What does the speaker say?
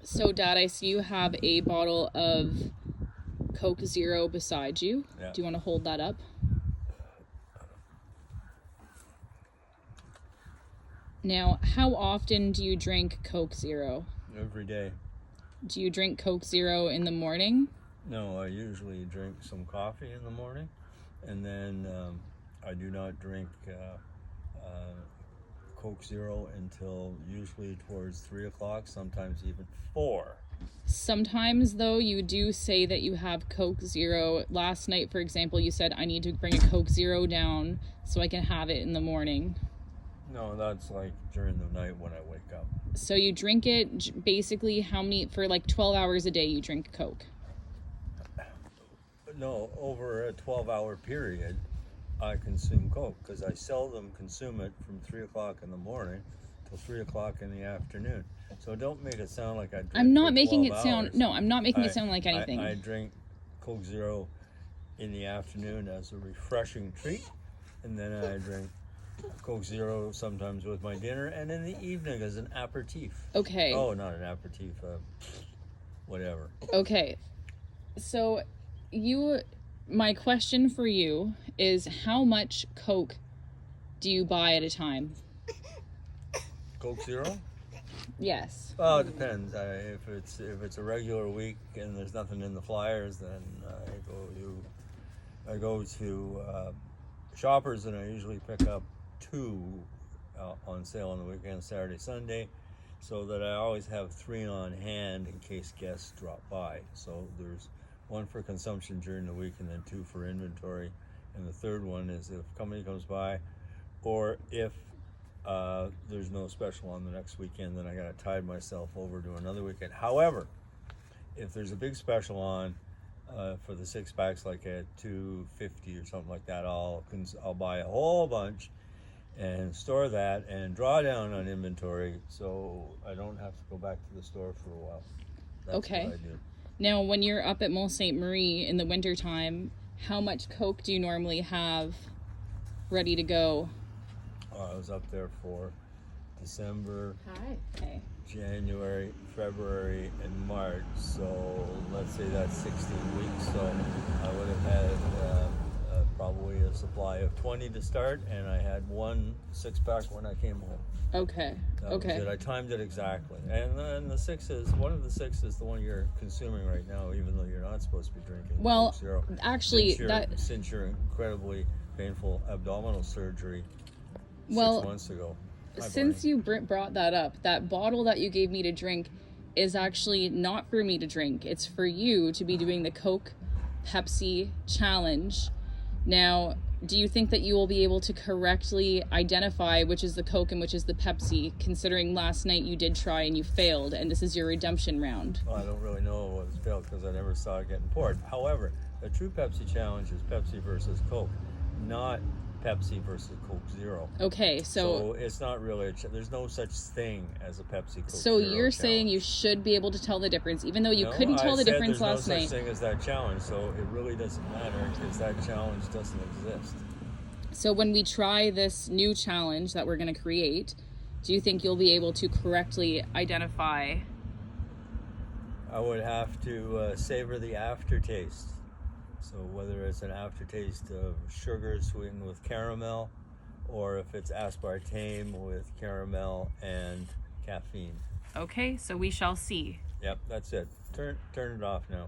So, Dad, I see you have a bottle of Coke Zero beside you. Yeah. Do you want to hold that up? Now, how often do you drink Coke Zero? Every day. Do you drink Coke Zero in the morning? No, I usually drink some coffee in the morning, and then I do not drink Coke Zero until usually towards 3 o'clock, sometimes even 4. Sometimes, though, you do say that you have Coke Zero. Last night, for example, you said, I need to bring a Coke Zero down so I can have it in the morning. No, that's like during the night when I wake up. So you drink it basically for like 12 hours a day you drink Coke? No, over a 12-hour period, I consume Coke because I seldom consume it from 3 o'clock in the morning till 3 o'clock in the afternoon. So don't make it sound like I drink I'm not for making 12 it sound, hours. no, I'm not making it sound like anything. I drink Coke Zero in the afternoon as a refreshing treat, and then I drink Coke Zero sometimes with my dinner, and in the evening as an aperitif. Okay. Oh, not an aperitif, whatever. Okay. So my question for you is, how much Coke do you buy at a time? Coke Zero? Yes. Well, it depends. If it's a regular week and there's nothing in the flyers, then I go to Shoppers, and I usually pick up 2 on sale on the weekend, Saturday, Sunday, so that I always have 3 on hand in case guests drop by. So there's 1 for consumption during the week and then 2 for inventory. And the third one is if company comes by, or if there's no special on the next weekend, then I gotta tide myself over to another weekend. However, if there's a big special on for the 6-packs, like at $2.50 or something like that, I'll buy a whole bunch and store that and draw down on inventory, so I don't have to go back to the store for a while. That's Okay. what I do. Now, when you're up at Mont Ste. Marie in the wintertime, how much Coke do you normally have ready to go? I was up there for December, Okay. January, February, and March. So let's say that's 16 weeks. So I would have had probably a supply of 20 to start, and I had 1 6-pack when I came home. Okay. That was it. I timed it exactly. And then one of the 6 is the one you're consuming right now, even though you're not supposed to be drinking. Well, Coke Zero, actually, since your incredibly painful abdominal surgery 6 months ago. Since you brought that up, that bottle that you gave me to drink is actually not for me to drink. It's for you to be doing the Coke Pepsi challenge. Now, do you think that you will be able to correctly identify which is the Coke and which is the Pepsi, considering last night you did try and you failed, and this is your redemption round? Well, I don't really know what was failed because I never saw it getting poured. However, the true Pepsi challenge is Pepsi versus Coke, not Pepsi versus Coke Zero. Okay, so it's not really there's no such thing as a Pepsi Coke so Zero you're challenge. saying you should be able to tell the difference, even though you couldn't tell the difference last night. There's no such thing as that challenge, so it really doesn't matter because that challenge doesn't exist. So when we try this new challenge that we're going to create, do you think you'll be able to correctly identify? I would have to savor the aftertaste. So whether it's an aftertaste of sugar sweetened with caramel, or if it's aspartame with caramel and caffeine. Okay, so we shall see. Yep, that's it. Turn it off now.